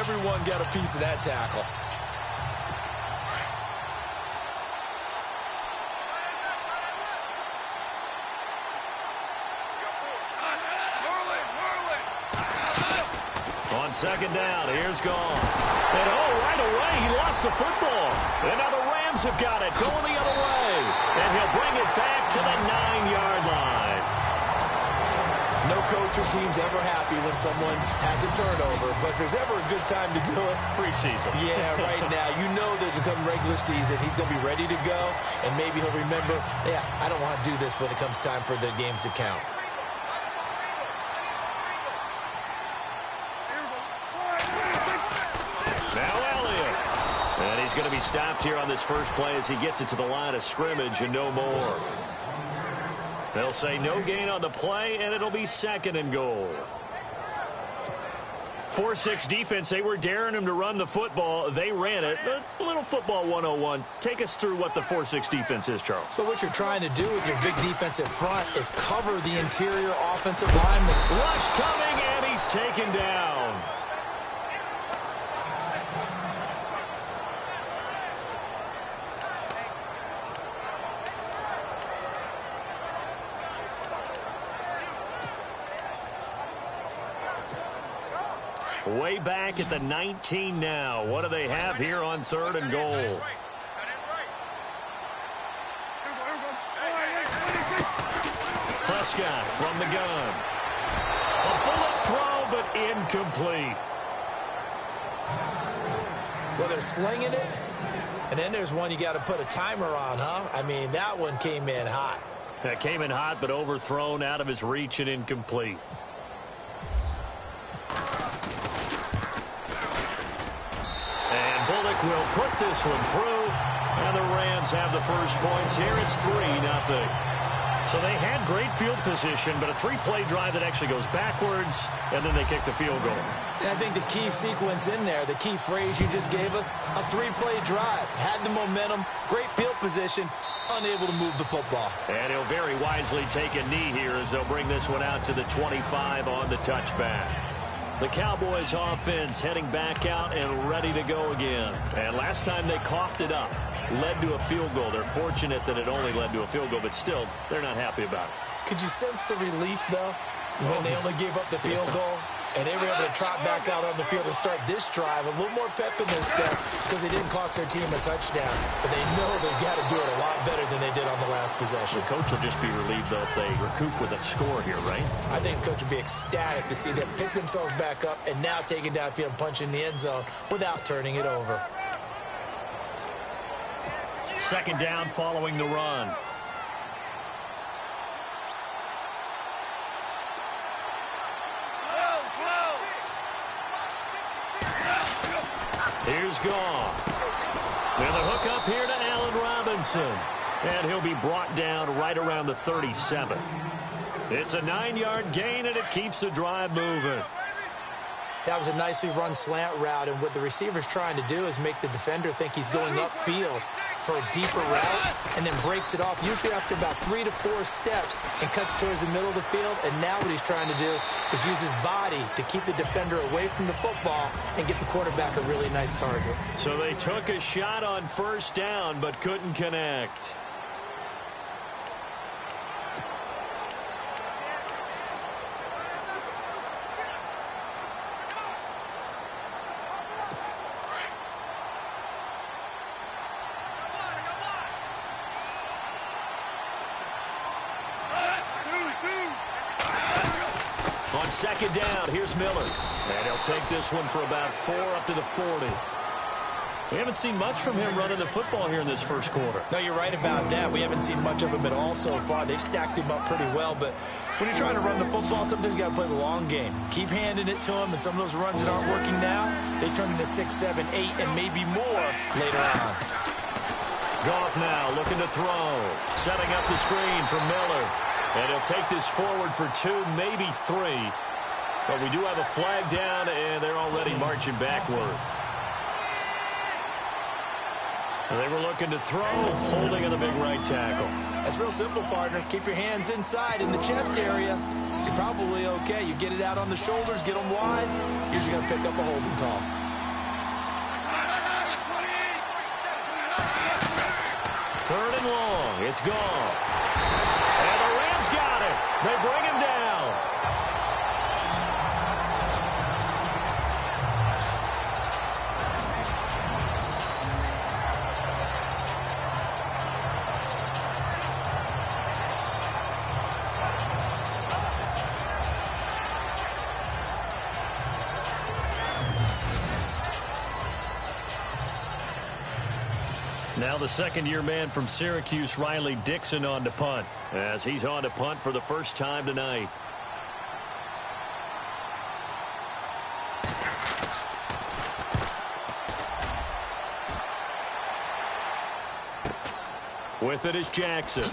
Everyone got a piece of that tackle. On second down, here's gone. And right away, he lost the football. And now the Rams have got it, going the other way. And he'll bring it back to the 9-yard line. No coach or team's ever happy when someone has a turnover, but if there's ever a good time to do it, preseason. Yeah, right now. You know that come regular season, he's going to be ready to go, and maybe he'll remember, yeah, I don't want to do this when it comes time for the games to count. He's going to be stopped here on this first play as he gets it to the line of scrimmage and no more. They'll say no gain on the play, and it'll be second and goal. 4-6 defense, they were daring him to run the football. They ran it. A little football 101. Take us through what the 4-6 defense is, Charles. So what you're trying to do with your big defensive front is cover the interior offensive lineman. Rush coming, and he's taken down. Way back at the 19 now. What do they have here on third and goal? Prescott from the gun. A bullet throw, but incomplete. Well, they're slinging it, and then there's one you got to put a timer on, huh? I mean, that one came in hot. That came in hot, but overthrown, out of his reach, and incomplete. Will put this one through, and the Rams have the first points here. It's 3-0. So they had great field position, but a three-play drive that actually goes backwards, and then they kick the field goal. And I think the key sequence in there, the key phrase you just gave us, a three-play drive. Had the momentum, great field position, unable to move the football. And he'll very wisely take a knee here as they'll bring this one out to the 25 on the touchback. The Cowboys offense heading back out and ready to go again. And last time they coughed it up, led to a field goal. They're fortunate that it only led to a field goal, but still, they're not happy about it. Could you sense the relief, though, when they only gave up the field goal? And they were able to trot back out on the field and start this drive. A little more pep in their step because they didn't cost their team a touchdown. But they know they've got to do it a lot better than they did on the last possession. The coach will just be relieved, though, if they recoup with a score here, right? I think the coach will be ecstatic to see them pick themselves back up and now take it downfield and punch in the end zone without turning it over. Second down following the run. Here's Goff. And the hook up here to Allen Robinson. And he'll be brought down right around the 37. It's a 9-yard gain, and it keeps the drive moving. That was a nicely run slant route, and what the receiver's trying to do is make the defender think he's going upfield for a deeper route, and then breaks it off, usually after about 3 to 4 steps, and cuts towards the middle of the field. And now what he's trying to do is use his body to keep the defender away from the football and get the quarterback a really nice target. So they took a shot on first down, but couldn't connect. On second down, here's Miller. And he'll take this one for about 4 up to the 40. We haven't seen much from him running the football here in this first quarter. No, you're right about that. We haven't seen much of him at all so far. They've stacked him up pretty well. But when you're trying to run the football, sometimes you got to play the long game. Keep handing it to him, and some of those runs that aren't working now, they turn into 6, 7, 8, and maybe more later on. Goff now looking to throw. Setting up the screen for Miller. And he'll take this forward for 2, maybe 3. But we do have a flag down, and they're already marching backwards. They were looking to throw, holding on the big right tackle. That's real simple, partner. Keep your hands inside in the chest area. You're probably okay. You get it out on the shoulders, get them wide. Usually going to pick up a holding call. Third and long. It's gone. And the Rams got it. They bring him down. Now the second-year man from Syracuse, Riley Dixon, on to punt, as he's on to punt for the first time tonight. With it is Jackson.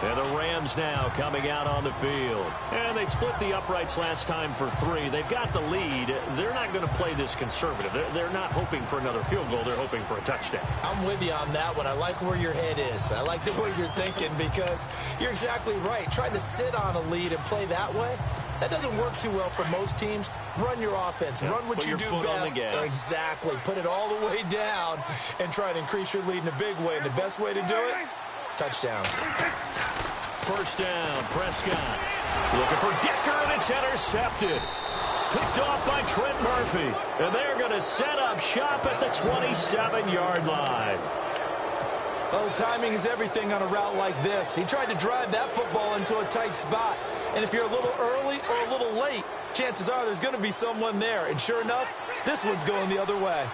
And the Rams now coming out on the field. And they split the uprights last time for 3. They've got the lead. They're not going to play this conservative. They're not hoping for another field goal. They're hoping for a touchdown. I'm with you on that one. I like where your head is. I like the way you're thinking, because you're exactly right. Trying to sit on a lead and play that way, that doesn't work too well for most teams. Run your offense. Yep. Run what you do best. Exactly. Put it all the way down and try to increase your lead in a big way. And the best way to do it, touchdowns. First down, Prescott. Looking for Decker, and it's intercepted. Picked off by Trent Murphy. And they're going to set up shop at the 27-yard line. Well, the timing is everything on a route like this. He tried to drive that football into a tight spot. And if you're a little early or a little late, chances are there's going to be someone there. And sure enough, this one's going the other way.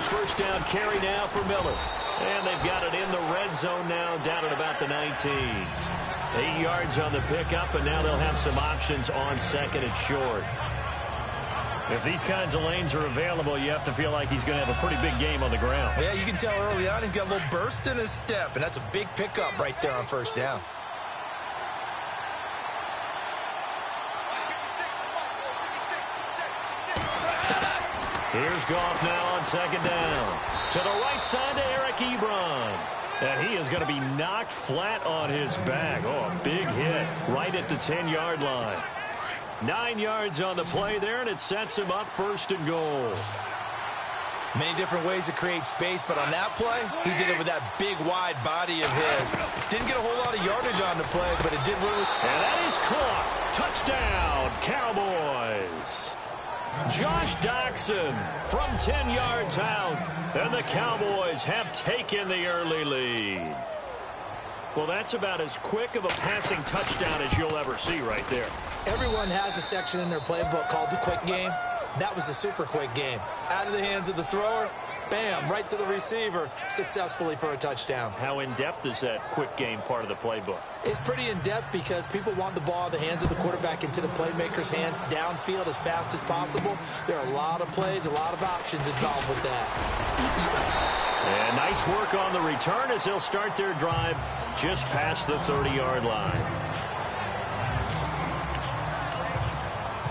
First down carry now for Miller. And they've got it in the red zone now, down at about the 19. 8 yards on the pickup, and now they'll have some options on second and short. If these kinds of lanes are available, you have to feel like he's going to have a pretty big game on the ground. Yeah, you can tell early on he's got a little burst in his step, and that's a big pickup right there on first down. Here's Goff now on second down. To the right side to Eric Ebron. And he is going to be knocked flat on his back. Oh, a big hit right at the 10-yard line. 9 yards on the play there, and it sets him up first and goal. Many different ways to create space, but on that play, he did it with that big, wide body of his. Didn't get a whole lot of yardage on the play, but it did what it was. And that is caught. Touchdown, Cowboys. Josh Doctson from 10 yards out, and the Cowboys have taken the early lead. Well, that's about as quick of a passing touchdown as you'll ever see right there. Everyone has a section in their playbook called the quick game. That was a super quick game. Out of the hands of the thrower, bam, right to the receiver, successfully for a touchdown. How in-depth is that quick game part of the playbook? It's pretty in-depth because people want the ball in the hands of the quarterback into the playmaker's hands downfield as fast as possible. There are a lot of plays, a lot of options involved with that. And nice work on the return as they'll start their drive just past the 30-yard line.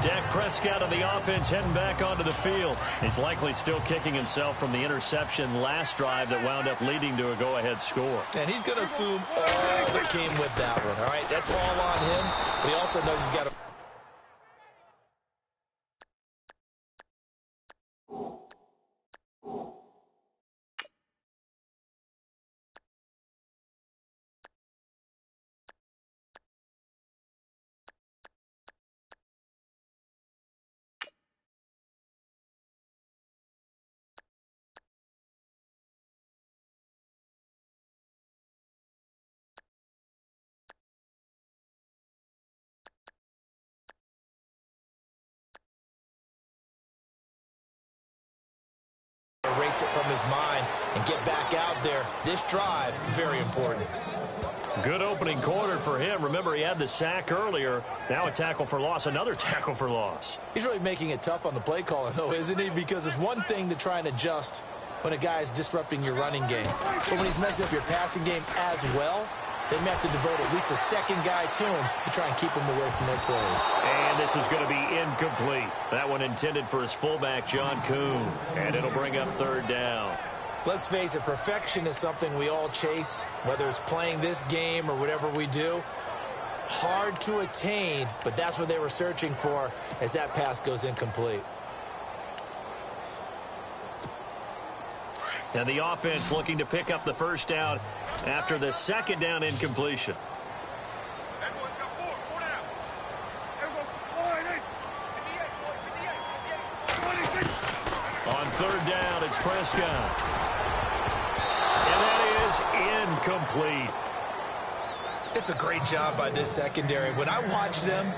Dak Prescott of the offense heading back onto the field. He's likely still kicking himself from the interception last drive that wound up leading to a go-ahead score. And he's going to assume all that came with that one, all right? That's all on him, but he also knows he's got to... erase it from his mind and get back out there. This drive, very important. Good opening quarter for him. Remember, he had the sack earlier. Now a tackle for loss, another tackle for loss. He's really making it tough on the play caller, though, isn't he? Because it's one thing to try and adjust when a guy is disrupting your running game. But when he's messing up your passing game as well, they may have to devote at least a second guy to him to try and keep him away from their plays. And this is going to be incomplete. That one intended for his fullback, John Kuhn. And it'll bring up third down. Let's face it, perfection is something we all chase, whether it's playing this game or whatever we do. Hard to attain, but that's what they were searching for as that pass goes incomplete. And the offense looking to pick up the first down after the second down incompletion. On third down, it's Prescott. And that is incomplete. It's a great job by this secondary. When I watch them,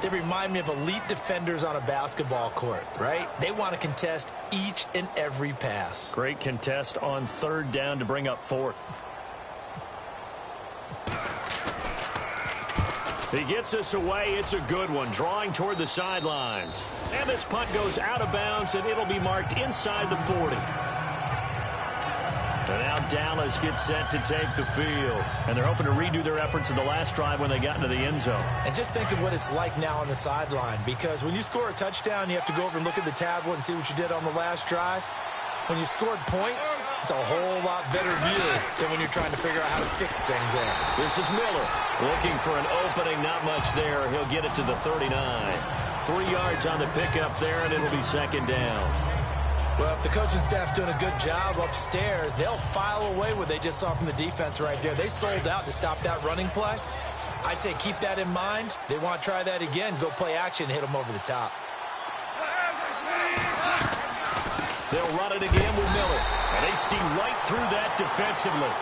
they remind me of elite defenders on a basketball court, right? They want to contest each and every pass. Great contest on third down to bring up fourth. He gets us away. It's a good one, drawing toward the sidelines. And this punt goes out of bounds, and it'll be marked inside the 40. And now Dallas gets set to take the field. And they're hoping to redo their efforts in the last drive when they got into the end zone. And just think of what it's like now on the sideline, because when you score a touchdown, you have to go over and look at the tablet and see what you did on the last drive. When you scored points, it's a whole lot better view than when you're trying to figure out how to fix things there. This is Miller looking for an opening. Not much there. He'll get it to the 39. 3 yards on the pickup there, and it'll be second down. Well, if the coaching staff's doing a good job upstairs, they'll file away what they just saw from the defense right there. They sold out to stop that running play. I'd say keep that in mind. They want to try that again. Go play action, hit them over the top. They'll run it again with Miller. And they see right through that defensively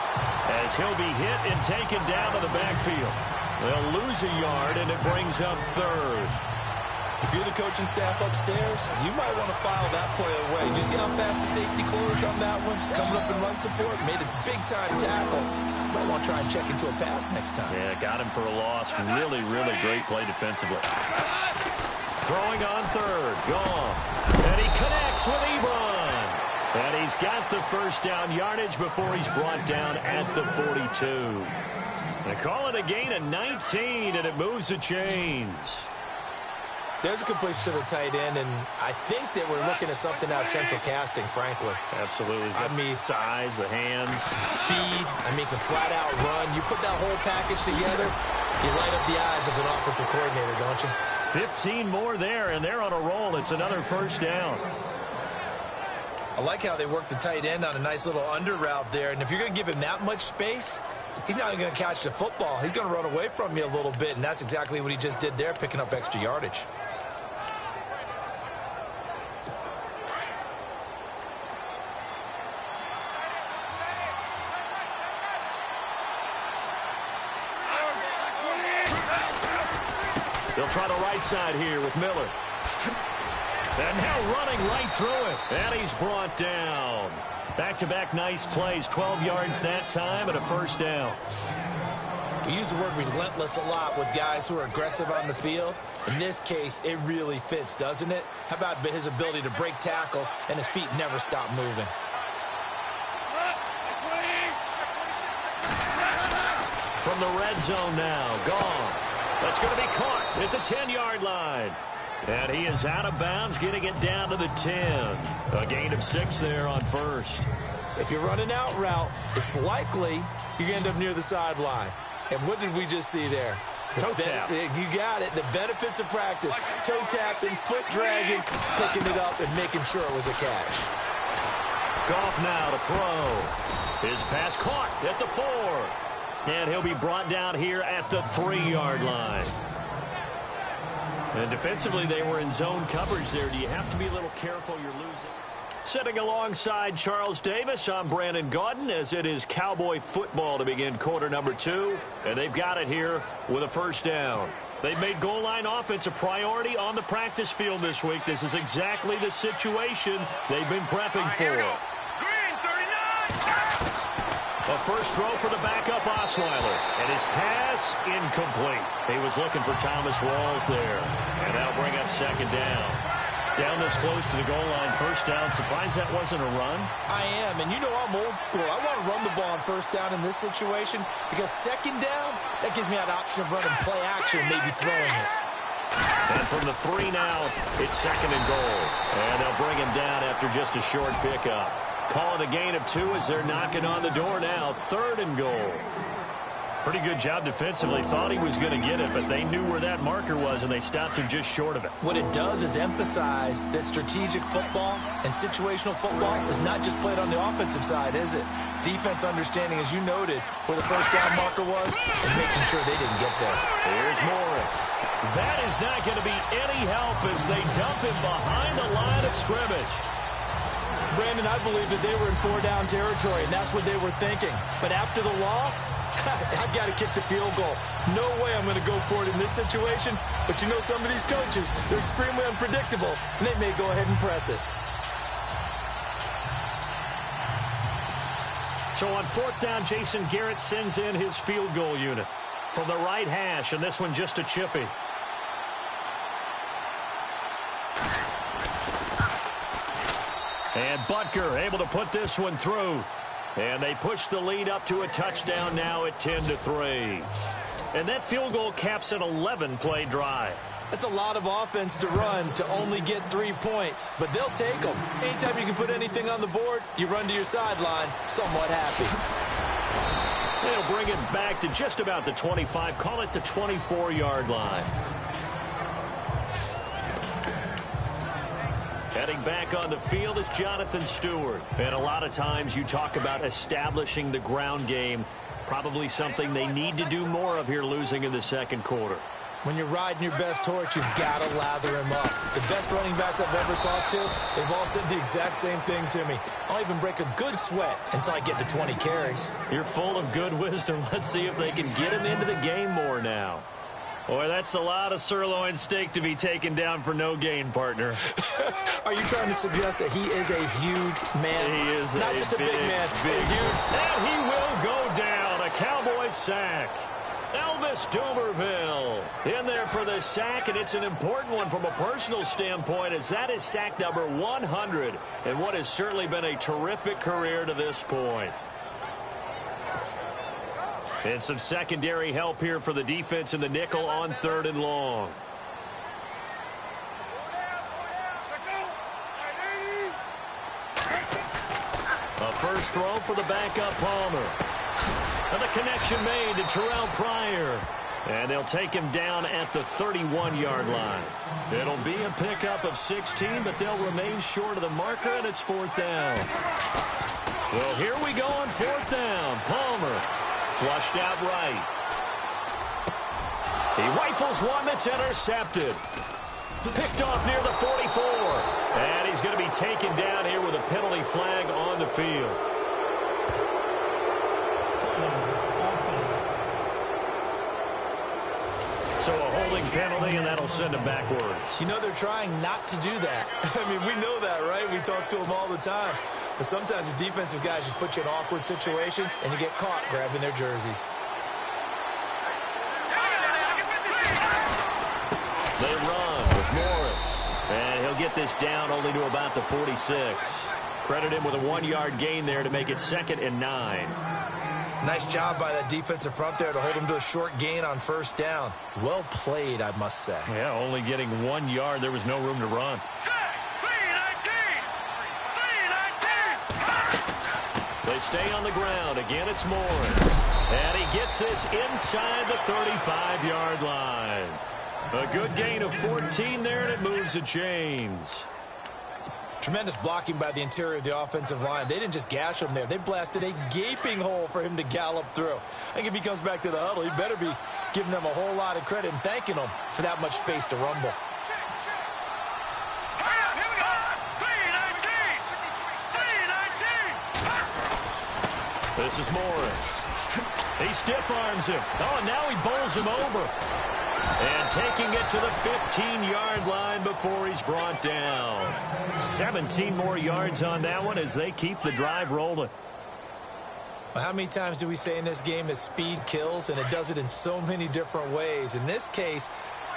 as he'll be hit and taken down to the backfield. They'll lose a yard, and it brings up third. If you're the coaching staff upstairs, you might want to file that play away. Did you see how fast the safety closed on that one? Coming up in run support, made a big-time tackle. Might want to try and check into a pass next time. Yeah, got him for a loss. Really, really great play defensively. Throwing on third. Goff. And he connects with Ebron. And he's got the first down yardage before he's brought down at the 42. They call it a gain of 19, and it moves the chains. There's a completion to the tight end, and I think that we're looking at something out of central casting, frankly. Absolutely. I mean, size, the hands. Speed. I mean, can flat out run. You put that whole package together, you light up the eyes of an offensive coordinator, don't you? 15 more there, and they're on a roll. It's another first down. I like how they work the tight end on a nice little under route there, and if you're going to give him that much space, he's not going to catch the football. He's going to run away from you a little bit, and that's exactly what he just did there, picking up extra yardage. They'll try the right side here with Miller. And now running right through it. And he's brought down. Back-to-back nice plays. 12 yards that time and a first down. We use the word relentless a lot with guys who are aggressive on the field. In this case, it really fits, doesn't it? How about his ability to break tackles and his feet never stop moving? From the red zone now, Goff. That's going to be caught at the 10-yard line. And he is out of bounds, getting it down to the 10. A gain of 6 there on first. If you're running out route, it's likely you're going to end up near the sideline. And what did we just see there? Toe tap. You got it. The benefits of practice. Toe tapping, foot dragging, picking it up, and making sure it was a catch. Goff now to throw. His pass caught at the 4. And he'll be brought down here at the 3-yard line. And defensively, they were in zone coverage there. Do you have to be a little careful? You're losing. Sitting alongside Charles Davis, I'm Brandon Gaudin, as it is Cowboy football to begin quarter number 2. And they've got it here with a first down. They've made goal line offense a priority on the practice field this week. This is exactly the situation they've been prepping for. A first throw for the backup Osweiler. And his pass incomplete. He was looking for Thomas Rawls there. And that'll bring up second down. Down this close to the goal line, first down. Surprised that wasn't a run? I am, and you know I'm old school. I want to run the ball on first down in this situation because second down, that gives me that option of running play action, maybe throwing it. And from the 3 now, it's second and goal. And they'll bring him down after just a short pickup. Call it a gain of 2 as they're knocking on the door now. Third and goal. Pretty good job defensively. Thought he was going to get it, but they knew where that marker was, and they stopped him just short of it. What it does is emphasize that strategic football and situational football is not just played on the offensive side, is it? Defense understanding, as you noted, where the first down marker was and making sure they didn't get there. Here's Morris. That is not going to be any help as they dump him behind the line of scrimmage. Brandon, I believe that they were in four-down territory, and that's what they were thinking. But after the loss, I've got to kick the field goal. No way I'm going to go for it in this situation. But you know some of these coaches, they're extremely unpredictable, and they may go ahead and press it. So on fourth down, Jason Garrett sends in his field goal unit from the right hash, and this one just a chippy. And Butker able to put this one through. And they push the lead up to a touchdown now at 10-3. And that field goal caps an 11-play drive. That's a lot of offense to run to only get 3 points, but they'll take them. Anytime you can put anything on the board, you run to your sideline somewhat happy. They'll bring it back to just about the 25, call it the 24-yard line. Heading back on the field is Jonathan Stewart. And a lot of times you talk about establishing the ground game. Probably something they need to do more of here losing in the second quarter. When you're riding your best torch, you've got to lather him up. The best running backs I've ever talked to, they've all said the exact same thing to me. I'll even break a good sweat until I get to 20 carries. You're full of good wisdom. Let's see if they can get him into the game more now. Boy, that's a lot of sirloin steak to be taken down for no gain, partner. Are you trying to suggest that he is a huge man? He is not just a big man, a huge. And he will go down. A Cowboys sack. Elvis Dumerville in there for the sack, and it's an important one from a personal standpoint, as that is sack number 100 and what has certainly been a terrific career to this point. And some secondary help here for the defense in the nickel on 3rd and long. A first throw for the backup Palmer. And the connection made to Terrell Pryor. And they'll take him down at the 31-yard line. It'll be a pickup of 16, but they'll remain short of the marker, and it's 4th down. Well, here we go on 4th down. Palmer flushed out right. He rifles one that's intercepted. Picked off near the 44. And he's going to be taken down here with a penalty flag on the field. So a holding penalty, and that'll send him backwards. You know, they're trying not to do that. I mean, we know that, right? We talk to them all the time. But sometimes the defensive guys just put you in awkward situations, and you get caught grabbing their jerseys. They run with Morris. And he'll get this down only to about the 46. Credit him with a 1-yard gain there to make it 2nd and 9. Nice job by that defensive front there to hold him to a short gain on 1st down. Well played, I must say. Yeah, only getting 1 yard. There was no room to run. They stay on the ground. Again, it's Morris. And he gets this inside the 35-yard line. A good gain of 14 there, and it moves the chains. Tremendous blocking by the interior of the offensive line. They didn't just gash him there. They blasted a gaping hole for him to gallop through. I think if he comes back to the huddle, he better be giving them a whole lot of credit and thanking them for that much space to rumble. This is Morris. He stiff arms him. Oh, and now he bowls him over. And taking it to the 15-yard line before he's brought down. 17 more yards on that one as they keep the drive rolling. Well, how many times do we say in this game that speed kills, and it does it in so many different ways? In this case,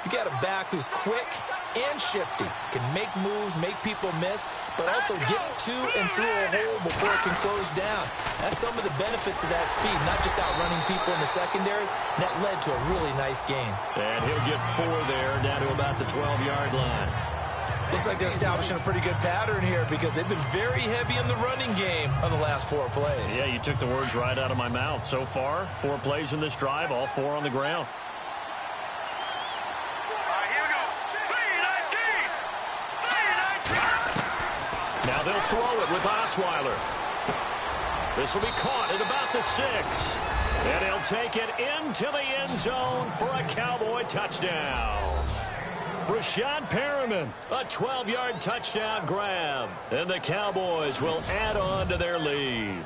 you got a back who's quick and shifty, can make moves, make people miss, but also gets to and through a hole before it can close down. That's some of the benefits of that speed, not just outrunning people in the secondary. And that led to a really nice gain. And he'll get 4 there, down to about the 12-yard line. Looks like they're establishing a pretty good pattern here because they've been very heavy in the running game on the last 4 plays. Yeah, you took the words right out of my mouth. So far, 4 plays in this drive, all 4 on the ground. Now they'll throw it with Osweiler. This will be caught at about the 6. And he'll take it into the end zone for a Cowboy touchdown. Rashad Perriman, a 12-yard touchdown grab. And the Cowboys will add on to their lead.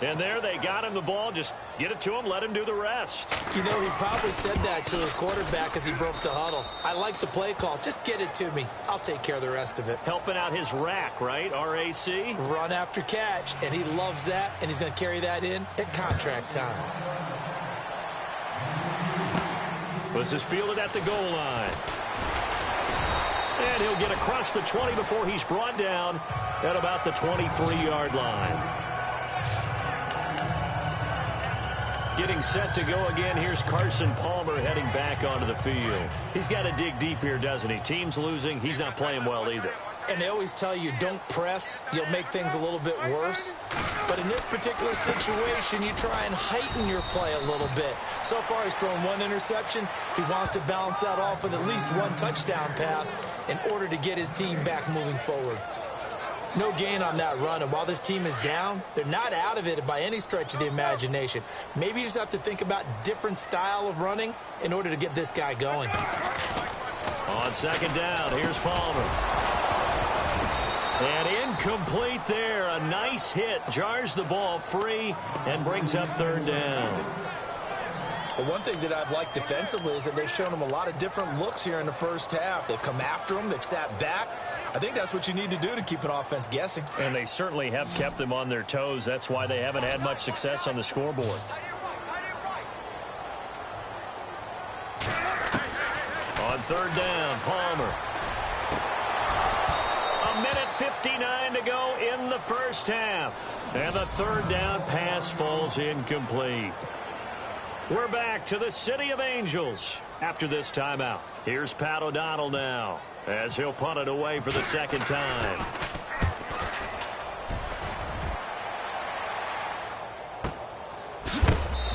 And there they got him the ball. Just get it to him, let him do the rest. You know, he probably said that to his quarterback as he broke the huddle. I like the play call. Just get it to me. I'll take care of the rest of it. Helping out his rack, right? R-A-C? Run after catch, and he loves that, and he's going to carry that in at contract time. This is fielded at the goal line. And he'll get across the 20 before he's brought down at about the 23-yard line. Getting set to go again. Here's Carson Palmer heading back onto the field. He's got to dig deep here, doesn't he? Team's losing. He's not playing well either. And they always tell you, don't press. You'll make things a little bit worse. But in this particular situation, you try and heighten your play a little bit. So far, he's thrown 1 interception. He wants to balance that off with at least 1 touchdown pass in order to get his team back moving forward. No gain on that run, and while this team is down, they're not out of it by any stretch of the imagination. Maybe you just have to think about different style of running in order to get this guy going. On second down, here's Palmer. And incomplete there. A nice hit. Jars the ball free and brings up 3rd down. Well, one thing that I've liked defensively is that they've shown him a lot of different looks here in the first half. They've come after him. They've sat back. I think that's what you need to do to keep an offense guessing. And they certainly have kept them on their toes. That's why they haven't had much success on the scoreboard. On 3rd down, Palmer. 1:59 to go in the first half. And the 3rd down pass falls incomplete. We're back to the City of Angels after this timeout. Here's Pat O'Donnell now as he'll punt it away for the 2nd time.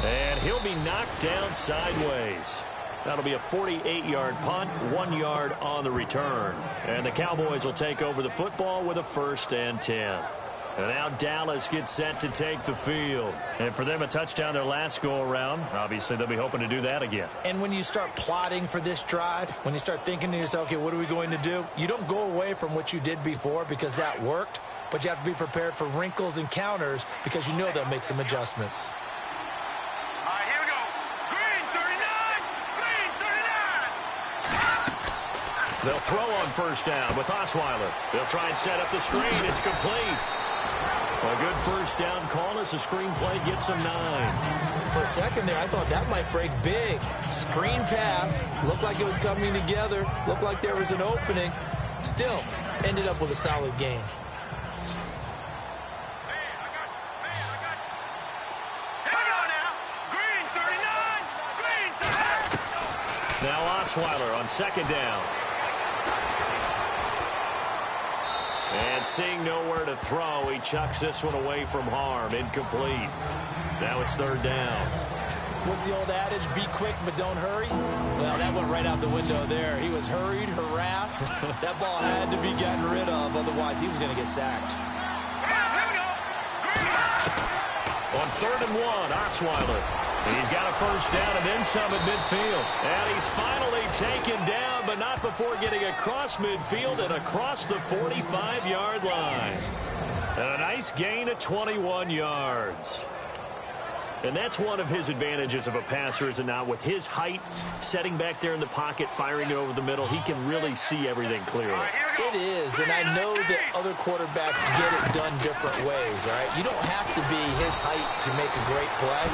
And he'll be knocked down sideways. That'll be a 48-yard punt, 1 yard on the return. And the Cowboys will take over the football with a 1st and 10. And now Dallas gets set to take the field. And for them, a touchdown their last go-around. Obviously, they'll be hoping to do that again. And when you start plotting for this drive, when you start thinking to yourself, okay, what are we going to do? You don't go away from what you did before because that worked, but you have to be prepared for wrinkles and counters because you know they'll make some adjustments. All right, here we go. Green 39. They'll throw on 1st down with Osweiler. They'll try and set up the screen. It's complete. A good 1st down call as the screen play gets him 9. For a second there, I thought that might break big. Screen pass. Looked like it was coming together. Looked like there was an opening. Still, ended up with a solid game. Now Osweiler on 2nd down. And seeing nowhere to throw, he chucks this one away from harm. Incomplete. Now it's 3rd down. What's the old adage? Be quick, but don't hurry? Well, that went right out the window there. He was hurried, harassed. That ball had to be gotten rid of, otherwise he was going to get sacked. On 3rd and 1, Osweiler. He's got a 1st down and then some at midfield. And he's finally taken down, but not before getting across midfield and across the 45-yard line. And a nice gain of 21 yards. And that's one of his advantages of a passer, is it not? With his height, setting back there in the pocket, firing it over the middle, he can really see everything clearly. It is, and I know that other quarterbacks get it done different ways, all right? You don't have to be his height to make a great play,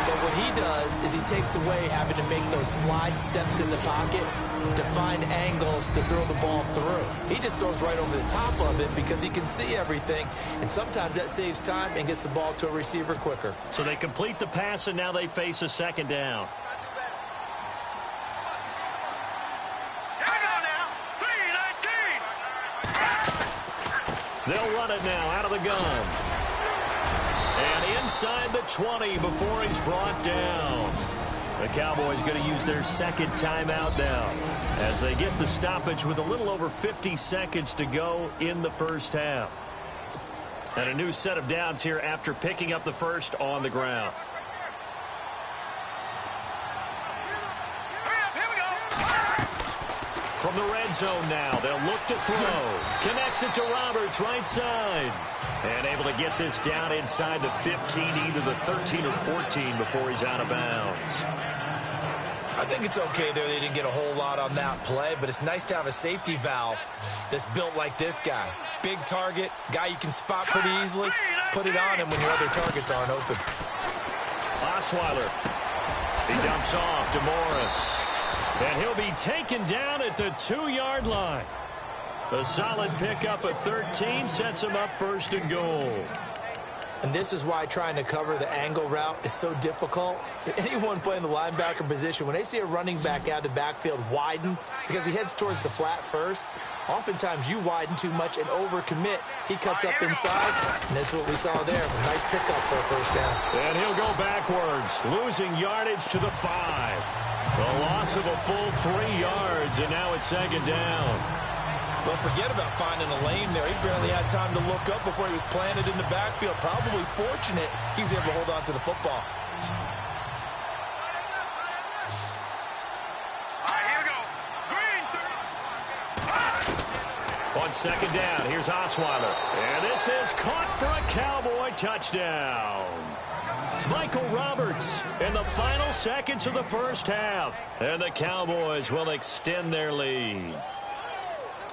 but what he does is he takes away having to make those slide steps in the pocket to find angles to throw the ball through. He just throws right over the top of it because he can see everything, and sometimes that saves time and gets the ball to a receiver quicker. So they complete the pass, and now they face a 2nd down. They'll run it now out of the gun. And inside the 20 before he's brought down. The Cowboys going to use their second timeout now as they get the stoppage with a little over 50 seconds to go in the first half. And a new set of downs here after picking up the first on the ground. From the red zone now, they'll look to throw. Connects it to Roberts, right side. And able to get this down inside the 15, either the 13 or 14 before he's out of bounds. I think it's okay there. They didn't get a whole lot on that play, but it's nice to have a safety valve that's built like this guy. Big target, guy you can spot pretty easily. Put it on him when your other targets aren't open. Osweiler. He dumps off to Morris. And he'll be taken down at the 2-yard line. A solid pickup at 13 sets him up first and goal. And this is why trying to cover the angle route is so difficult. Anyone playing the linebacker position, when they see a running back out of the backfield widen, because he heads towards the flat first, oftentimes you widen too much and overcommit. He cuts up inside, and that's what we saw there. A nice pickup for a first down. And he'll go backwards, losing yardage to the 5. A loss of a full 3 yards, and now it's second down. But forget about finding a lane there. He barely had time to look up before he was planted in the backfield. Probably fortunate he was able to hold on to the football. All right, here we go. Green. On second down, here's Osweiler. And this is caught for a Cowboy touchdown. Michael Roberts in the final seconds of the first half. And the Cowboys will extend their lead.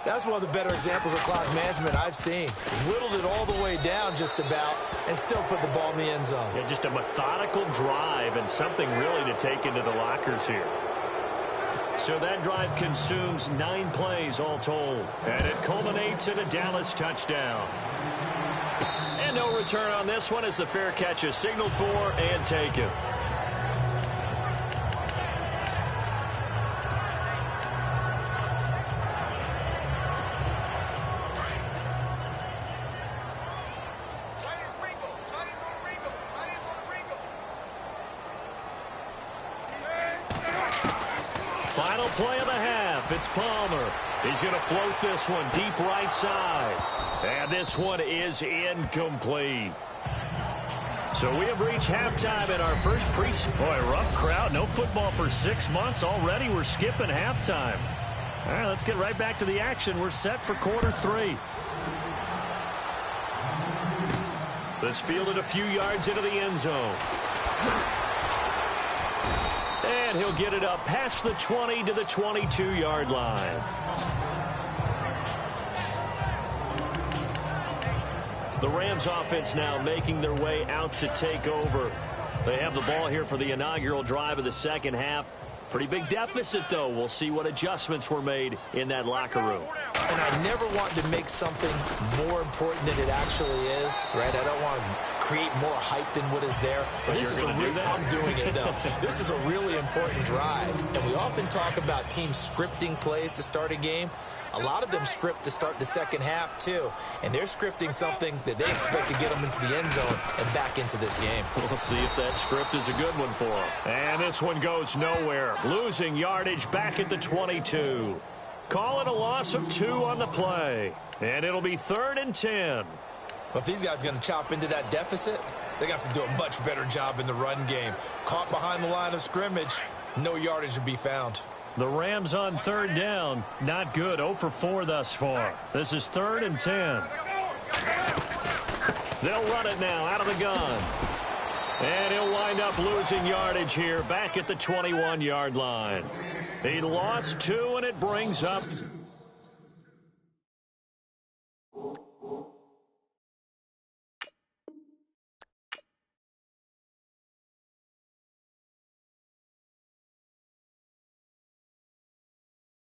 That's one of the better examples of clock management I've seen. Whittled it all the way down just about and still put the ball in the end zone. Yeah, just a methodical drive and something really to take into the lockers here. So that drive consumes 9 plays all told. And it culminates in a Dallas touchdown. And no return on this one as the fair catch is signaled for and taken. Final play of the half. It's Palmer. He's going to float this one deep right side. And this one is incomplete. So we have reached halftime in our first Boy, rough crowd. No football for 6 months. Already we're skipping halftime. All right, let's get right back to the action. We're set for quarter 3. This fielded a few yards into the end zone. And he'll get it up past the 20 to the 22-yard line. The Rams offense now making their way out to take over. They have the ball here for the inaugural drive of the second half. Pretty big deficit, though. We'll see what adjustments were made in that locker room. And I never want to make something more important than it actually is, right? I don't want to create more hype than what is there. But this is I'm doing it, though. This is a really important drive. And we often talk about teams scripting plays to start a game. A lot of them script to start the second half, too. And they're scripting something that they expect to get them into the end zone and back into this game. We'll see if that script is a good one for them. And this one goes nowhere. Losing yardage back at the 22. Call it a loss of 2 on the play. And it'll be 3rd and 10. Well, if these guys are going to chop into that deficit, they're going to have to do a much better job in the run game. Caught behind the line of scrimmage, no yardage to be found. The Rams on 3rd down. Not good. 0 for 4 thus far. This is 3rd and 10. They'll run it now out of the gun. And he'll wind up losing yardage here back at the 21-yard line. He lost 2, and it brings up